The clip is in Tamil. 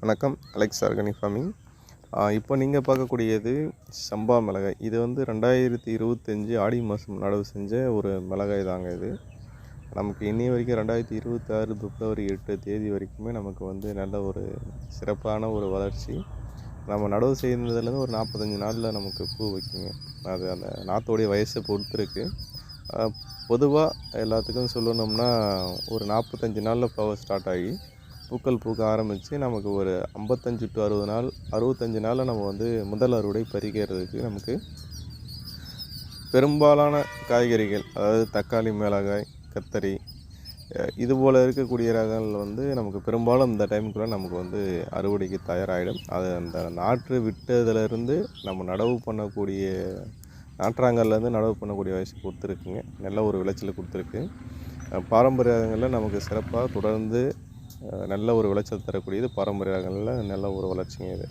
வணக்கம். Alex organic farming. இப்போ நீங்கள் பார்க்கக்கூடியது சம்பா மிளகாய். இது வந்து 2025 ஆடி மாதம் நடவு செஞ்ச ஒரு மிளகாய் தாங்க இது. நமக்கு இன்னி வரைக்கும் 2026 பிப்ரவரி 8 தேதி வரைக்குமே நமக்கு வந்து நல்ல ஒரு சிறப்பான ஒரு வளர்ச்சி. நம்ம நடவு செய்ததுலேருந்து ஒரு 45 நாளில் நமக்கு பூ வைக்குங்க. அது அந்த நாற்றோடைய வயசை பொறுத்து இருக்குது. பொதுவாக எல்லாத்துக்கும் சொல்லணும்னா ஒரு 45 நாளில் ஃப்ளவர் ஸ்டார்ட் ஆகி பூக்கள் பூக்க ஆரம்பித்து நமக்கு ஒரு 55 to 60 நாள் 65 நாளில் நம்ம வந்து முதல் அறுவடை பறிக்கிறதுக்கு நமக்கு பெரும்பாலான காய்கறிகள், அதாவது தக்காளி, மிளகாய், கத்தரி, இதுபோல் இருக்கக்கூடிய ரகங்கள் வந்து நமக்கு பெரும்பாலும் இந்த டைமுக்குள்ளே நமக்கு வந்து அறுவடைக்கு தயாராகிடும். அது அந்த நாற்று விட்டதுலேருந்து நம்ம நடவு பண்ணக்கூடிய நாற்றாங்கல்லேருந்து நடவு பண்ணக்கூடிய வயசு கொடுத்துருக்குங்க. நல்ல ஒரு விளைச்சல் கொடுத்துருக்கு. பாரம்பரிய ரகங்களில் நமக்கு சிறப்பாக தொடர்ந்து நல்ல ஒரு விளைச்சல் தரக்கூடியது பாரம்பரிய ரகங்களில் நல்ல ஒரு வளர்ச்சிங்க இது.